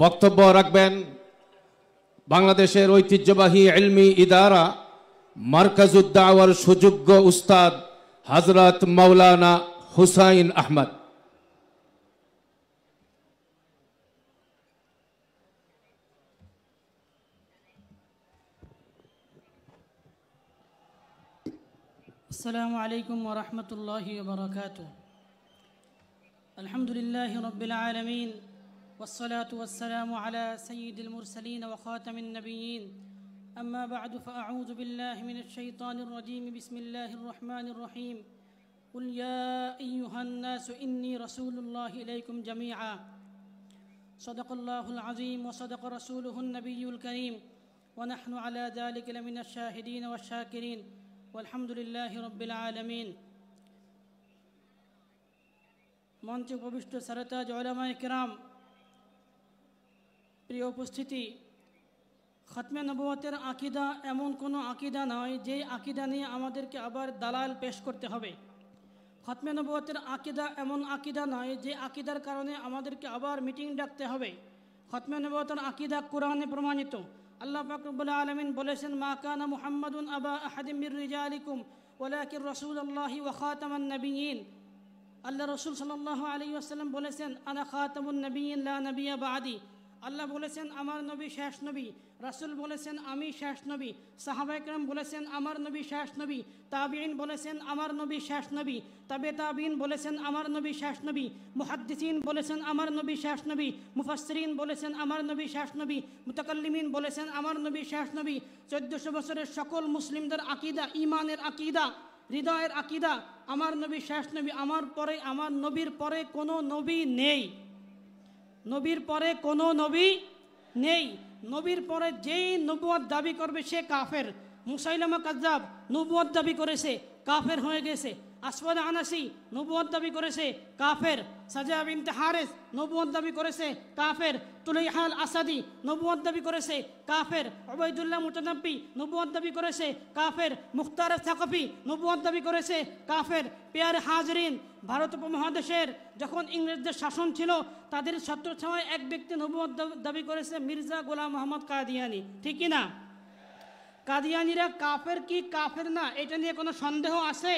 বক্তব্য রাখবেন বাংলাদেশের ঐতিহ্যবাহী ইলমি ইদারা মারকাজুদ দাওয়ার সুযোগ্য উস্তাদ হযরত মাওলানা হুসাইন আহমদ। السلام عليكم ورحمة الله وبركاته. الحمد لله رب العالمين والصلاة والسلام على سيد المرسلين وخاتم النبيين. أما بعد فأعوذ بالله من الشيطان الرجيم. بسم الله الرحمن الرحيم. قل يا أيها الناس إني رسول الله إليكم جميعا. صدق الله العظيم وصدق رسوله النبي الكريم ونحن على ذلك لمن الشاهدين والشاكرين والحمد لله رب العالمين. মঞ্চে উপবিষ্ট সারতাজ উলামায়ে কেরাম, প্রিয় উপস্থিতি, খতমে নবুয়তের আকীদা এমন কোনো আকীদা নয় যে আকীদা নিয়ে আমাদেরকে আবার দালাল পেশ করতে হবে। খতমে নবুয়তের আকীদা এমন আকীদা নয় যে আকীদার কারণে আমাদেরকে আবার মিটিং ডাকতে হবে। খতমে নবুয়তের আকীদা কোরআনে প্রমাণিত। আল্লাহ পাক রব্বুল আলামিন বলেছেন, মা কানা মুহাম্মাদুন আবা আহাদিম মির রিজালিকুম ওয়ালাকিন রাসূলুল্লাহি ওয়া খাতামান নবিয়্যিন। আল্লাহ রাসূল সাল্লাল্লাহু আলাইহি ওয়াসাল্লাম বলেছেন, আনা খাতামুন নবিয়্যিন লা নবিয়্যা বাদি। আল্লাহ বলেছেন আমার নবী শেষ নবী, রাসূল বলেছেন আমি শেষ নবী, সাহাবায়ে কেরাম বলেছেন আমার নবী শেষ নবী, তাবিঈন বলেছেন আমার নবী শেষ নবী, তাবে তাবিঈন বলেছেন আমার নবী শেষ নবী, মুহাদ্দিসিন বলেছেন আমার নবী শেষ নবী, মুফাসসিরিন বলেছেন আমার নবী শেষ নবী, মুতাকাল্লিমিন বলেছেন আমার নবী শেষ নবী। 1400 বছরের সকল মুসলিমদের আকীদা, ঈমানের আকীদা, হৃদয়ের আকীদা, আমার নবী শেষ নবী। আমার নবীর পরে কোনো নবী নেই। নবীর পরে কোনো নবী নেই। নবীর পরে যেই নবুয়ত দাবি করবে সে কাফের। মুসাইলামা কাযযাব নবুয়ত দাবি করেছে, কাফের হয়ে গেছে। আসওয়াদ আনাসি নবুয়ত দাবি করেছে, কাফের। সাজা বিনতে হারিস নবুয়ত দাবি করেছে, কাফের। তুলাইহাল আসাদি নবুয়ত দাবি করেছে, কাফের। উবাইদুল্লাহ মুতানাব্বি নবুয়ত দাবি করেছে, কাফের। মুখতার সাকফি নবুয়ত দাবি করেছে, কাফের। পেয়ারে হাজরিন, ভারত উপমহাদেশের যখন ইংরেজদের শাসন ছিল তাদের ছত্রছায়ায় এক ব্যক্তি নবুয়ত দাবি করেছে, মির্জা গোলাম মোহাম্মদ কাদিয়ানি। ঠিক কি না? কাদিয়ানিরা কাফের কি কাফের না এটা নিয়ে কোনো সন্দেহ আছে?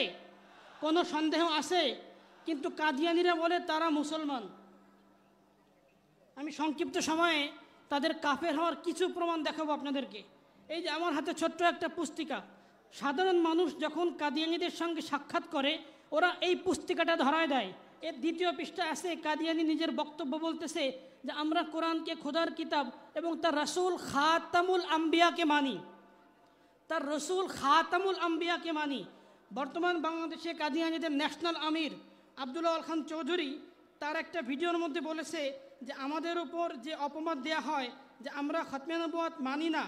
কোনো সন্দেহ আছে? কিন্তু কাদিয়ানিরা বলে তারা মুসলমান। আমি সংক্ষিপ্ত সময়ে তাদের কাফের হওয়ার কিছু প্রমাণ দেখাবো আপনাদেরকে। এই যে আমার হাতে ছোট্ট একটা পুস্তিকা, সাধারণ মানুষ যখন কাদিয়ানিদের সঙ্গে সাক্ষাৎ করে ওরা এই পুস্তিকাটা ধরায় দেয়। এর দ্বিতীয় পৃষ্ঠা আছে, কাদিয়ানি নিজের বক্তব্য বলতেছে যে আমরা কোরআনকে খোদার কিতাব এবং তার রাসূল খাতামুল আম্বিয়াকে মানি, তার রসুল খাতামুল আম্বিয়াকে মানি। বর্তমান বাংলাদেশে কাদিয়ানিদের ন্যাশনাল আমির আব্দুল আওয়াল খান চৌধুরী তার একটা ভিডিওর মধ্যে বলেছে যে আমাদের উপর যে অপবাদ দেয়া হয় যে আমরা খতমে নবুয়ত মানি না।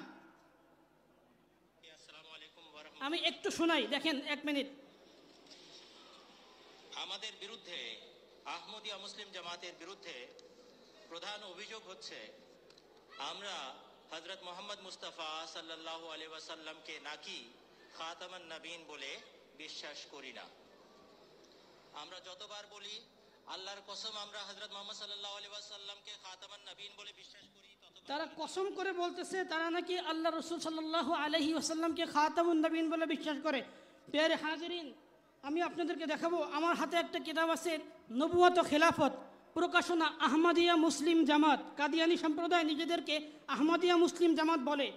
আমি একটু শোনাই, দেখেন 1 মিনিট। আমাদের বিরুদ্ধে, আহমদিয়া মুসলিম জামাতের বিরুদ্ধে প্রধান অভিযোগ হচ্ছে আমরা হযরত মুহাম্মদ মুস্তাফা সাল্লাল্লাহু আলাইহি ওয়াসাল্লামকে নাকি খাতামান নবীন বলে বিশ্বাস করি না। আমরা যতবার বলি আল্লাহর কসম আমরা হযরত মুহাম্মদ সাল্লাল্লাহু আলাইহি ওয়াসাল্লামকে খাতামান নবীন বলে বিশ্বাস করি, তারা কসম করে বলতেছে তারা নাকি আল্লাহ রাসূল সাল্লাল্লাহু আলাইহি ওয়াসাল্লামকে খাতামুন নবীন বলে বিশ্বাস করে। প্রিয় হাজিরিন, আমি আপনাদেরকে দেখাবো, আমার হাতে একটা কিতাব আছে, নবুয়ত ও খেলাফত, প্রকাশনা আহমদিয়া মুসলিম জামাত। কাদিয়ানি সম্প্রদায় নিজেদেরকে আহমদিয়া মুসলিম জামাত বলে।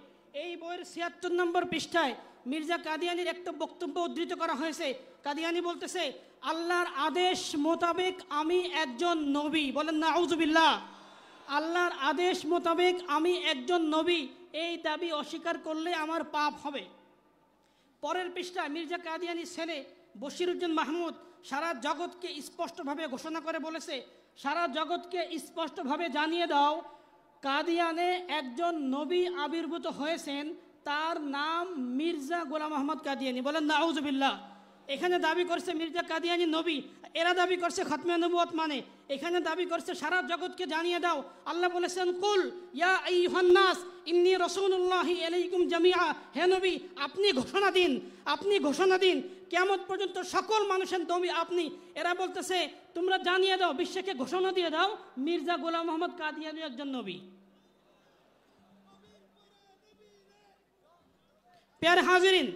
এই বইয়ের ৭৬ নম্বর পৃষ্ঠায় মির্জা কাদিয়ানির একটা বক্তব্য উদ্ধৃত করা হয়েছে। কাদিয়ানি বলতেছে, আল্লাহর আদেশ মোতাবেক আমি একজন নবী। বলেন নাউজুবিল্লাহ। আল্লাহর আদেশ মোতাবেক আমি একজন নবী, এই দাবি অস্বীকার করলে আমার পাপ হবে। পরের পৃষ্ঠায় মির্জা কাদিয়ানির ছেলে বশিরউদ্দিন মাহমুদ সারা জগৎকে স্পষ্টভাবে ঘোষণা করে বলেছে, সারা জগৎকে স্পষ্টভাবে জানিয়ে দাও কাদিয়ানে একজন নবী আবির্ভূত হয়েছেন, তার নাম মির্জা গোলাম আহমদ কাদিয়ানি। বলেন নাউজুবিল্লাহ। এখানে দাবি করছে মির্জা কাদিয়ানি নবী, এরা দাবি করছে খতমে নবুয়ত মানে। এখানে দাবি করছে সারা জগৎকে জানিয়ে দাও। আল্লাহ বলেছেন, কুল ইয়া আইয়ুহান নাস ইন্নী রাসূলুল্লাহি ইলাইকুম জামিআ। হে নবী, আপনি ঘোষণা দিন, আপনি ঘোষণা দিন, কিয়ামত পর্যন্ত সকল মানুষের নবী আপনি। এরা বলতেছে তোমরা জানিয়ে দাও, বিশ্বকে ঘোষণা দিয়ে দাও মির্জা গোলাম মোহাম্মদ কাদিয়ানি একজন নবী। প্যারে হাজিরিন,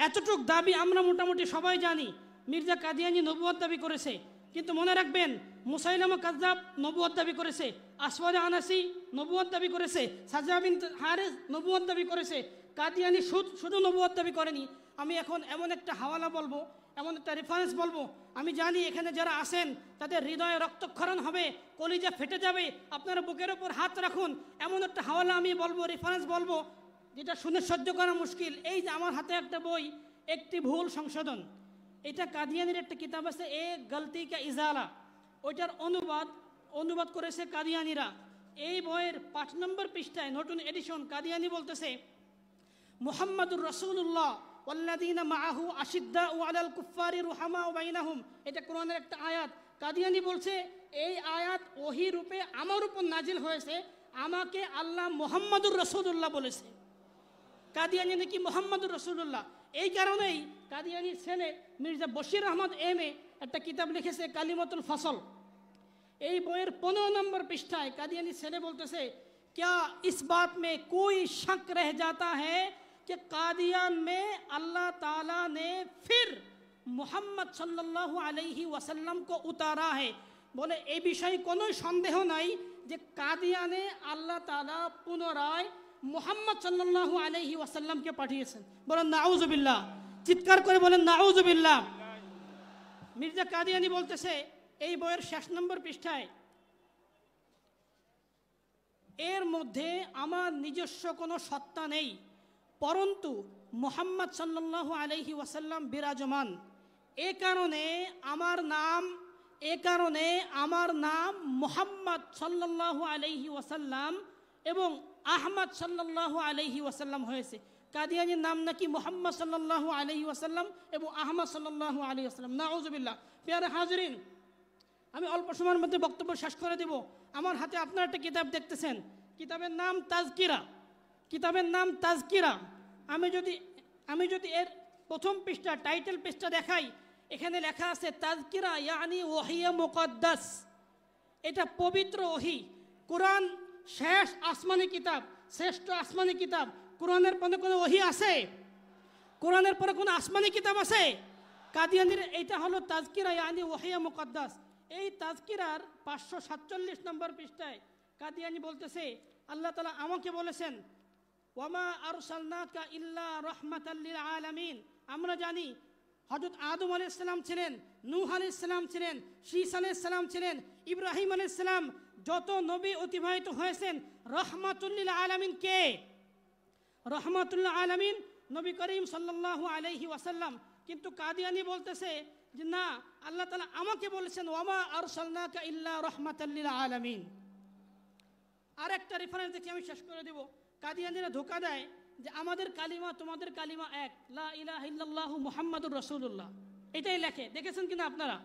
এতটুক দাবি আমরা মোটামুটি সবাই জানি, মির্জা কাদিয়ানি নবুয়ত দাবি করেছে। কিন্তু মনে রাখবেন, মুসাইলামা কাযযাব নবুয়ত দাবি করেছে, আসওয়াদ আনাসি নবুয়ত দাবি করেছে, সাজা বিন হারিস নবুয়ত দাবি করেছে। কাদিয়ানি শুধু নবুয়ত দাবি করেনি। আমি এখন এমন একটা হাওয়ালা বলবো, এমন একটা রেফারেন্স বলবো, আমি জানি এখানে যারা আসেন তাদের হৃদয়ে রক্তক্ষরণ হবে, কলিজা ফেটে যাবে। আপনারা বুকের ওপর হাত রাখুন, এমন একটা হাওয়ালা আমি বলবো, রেফারেন্স বলবো, যেটা শুনে সহ্য করা মুশকিল। এই যে আমার হাতে একটা বই, একটি ভুল সংশোধন, এটা কাদিয়ানির একটা কিতাব আছে, এ গলতি কা ইজালা, ওইটার অনুবাদ করেছে কাদিয়ানিরা। এই বইয়ের 5 নম্বর পৃষ্ঠায় নতুন এডিশন কাদিয়ানি বলতেছে, মুহাম্মাদুর রাসূলুল্লাহ ওয়াল্লাযীনা মাআহু আশিদ্দাউ আলাল কুফফারি রুহামাউ বাইনাহুম, এটা কোরআনের একটা আয়াত। কাদিয়ানি বলছে এই আয়াত ওহী রূপে আমার উপর নাজিল হয়েছে, আমাকে আল্লাহ মুহাম্মাদুর রাসূলুল্লাহ বলেছে। কাদিয়ানি নাকি মুহাম্মাদুর রাসূলুল্লাহ। এই কারণেই কাদিয়ানির ছেলে মির্জা বশির আহমদ এম.এ একটা কিতাব লিখেছে কালিমাতুল ফসল। এই বইয়ের 15 নম্বর পৃষ্ঠায় কাদিয়ানির ছেলে বলতেছে, क्या इस बात में कोई शक रह जाता है कि कादियान में अल्लाह ताला ने फिर मोहम्मद सल्लल्लाहु अलैहि वसल्लम को उतारा है। बोले এই বিষয়ে কোনো সন্দেহ নাই যে কাদিয়ানে আল্লাহ তাআলা পুনরায় মুহাম্মদ সাল্লাল্লাহু আলাইহি ওয়াসাল্লামকে পাঠিয়েছেন। বলেন নাউজুবিল্লাহ, চিৎকার করে বলেন নাউজুবিল্লাহ। মির্জা কাদিয়ানি বলতেছে এই বইয়ের 6 নম্বর পৃষ্ঠায়, এর মধ্যে আমার নিজস্ব কোনো সত্তা নেই, পরন্তু মুহাম্মদ সাল্লাল্লাহু আলাইহি ওয়াসাল্লাম বিরাজমান। এ কারণে আমার নাম মুহাম্মদ সাল্লাল্লাহু আলাইহি ওয়াসাল্লাম এবং আহমদ সাল্লাল্লাহু আলাইহি ওয়াসাল্লাম হয়েছে। কাদিয়ানির নাম নাকি মুহাম্মদ সাল্লাল্লাহু আলাইহি ওয়াসাল্লাম এবং আহমদ সাল্লাল্লাহু আলাইহি ওয়াসাল্লাম। নাউজুবিল্লাহ। প্রিয় হাজিরিন, আমি অল্প সময়ের মধ্যে বক্তব্য শেষ করে দেব। আমার হাতে আপনারা একটা কিতাব দেখতেছেন, কিতাবের নাম তাজকিরা। আমি যদি এর প্রথম পৃষ্ঠা, টাইটেল পৃষ্ঠা দেখাই, এখানে লেখা আছে তাজকিরা ইয়ানি ওহিয়ে মুকদ্দাস, এটা পবিত্র ওহী। কোরআন শেষ আসমানি কিতাব, শ্রেষ্ঠ আসমানি কিতাব। কোরআনের পরে কোনো ওহী আছে? কোরআনের পরে কোনো আসমানি কিতাব আছে? কাদিয়ানির এইটা হলো তাজকিরা ইয়ানি ওহিয়ে মুকদ্দাস। এই তাজকিরার 547 নম্বর পৃষ্ঠায় কাদিয়ানি বলতেছে, আল্লাহ তাআলা আমাকে বলেছেন, ওয়ামা আরসালনাকা ইল্লা রাহমাতাল লিল আলামিন। আমরা জানি হযরত আদম আলাইহিস সালাম ছিলেন, নূহ আলাইহিস সালাম ছিলেন, ঈসা আলাইহিস সালাম ছিলেন, ইব্রাহিম আলাইহিস সালাম, যত নবী অতিবাহিত হয়েছেন, রাহমাতুল লিল আলামিন কে? রাহমাতুল লিল আলামিন নবী করিম সাল্লাল্লাহু আলাইহি ওয়াসাল্লাম। কিন্তু কাদিয়ানি বলতেছে যে না, আল্লাহ তাআলা আমাকে বলেছেন ওয়ামা আরসালনাকা ইল্লা রাহমাতাল লিল আলামিন। আর একটা রেফারেন্স দেখে আমি শেষ করে দেব। কাদিয়ানিরা ধোঁকা দেয় যে আমাদের কালিমা তোমাদের কালিমা এক, লা ইলাহা ইল্লাল্লাহু মুহাম্মাদুর রাসূলুল্লাহ, এটাই লেখে। দেখেছেন কিনা আপনারা?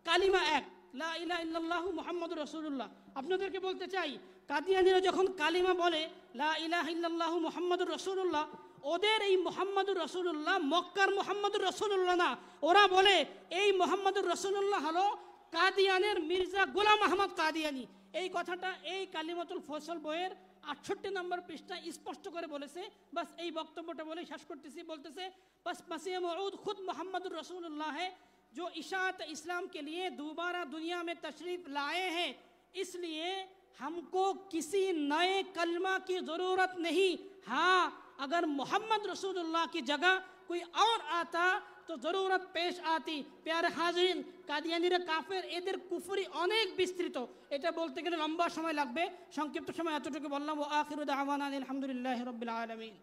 কালিমা এক, লা ইলাহা ইল্লাল্লাহু মুহাম্মাদুর রাসূলুল্লাহ। আপনাদেরকে বলতে চাই, কাদিয়ানিরা যখন কালিমা বলে লা ইলাহা ইল্লাল্লাহু মুহাম্মাদুর রাসূলুল্লাহ, ওদের এই মুহাম্মাদুর রাসূলুল্লাহ মক্কার মুহাম্মাদুর রাসূলুল্লাহ না। ওরা বলে এই মুহাম্মাদুর রাসূলুল্লাহ হলো কাদিয়ানের মির্জা গোলাম আহমদ কাদিয়ানি। এই কথাটা এই কালিমাতুল ফসল বইয়ের 68 নম্বর পৃষ্ঠায় স্পষ্ট করে বলেছে। বাস এই বক্তব্যটা বলে শেষ করতেছি। বলতেছে, बस मसीह मऊद खुद मोहम्मद रसूलुल्लाह है जो इशाअत इस्लाम के लिए दोबारा दुनिया में तशरीफ़ लाए हैं, इसलिए हमको किसी नए कलमा की ज़रूरत नहीं। हाँ, अगर मोहम्मद रसूलुल्लाह की जगह कोई और आता तो ज़रूरत पेश आती। प्यारे हाज़रीन, কাদিয়ানিরা কাফের, এদের কুফরি অনেক বিস্তৃত, এটা বলতে গেলে লম্বা সময় লাগবে। সংক্ষিপ্ত সময় এতটুকু বললাম। ওয়া আখিরু দাওয়ানা আলহামদুলিল্লাহি রাব্বিল আলামিন।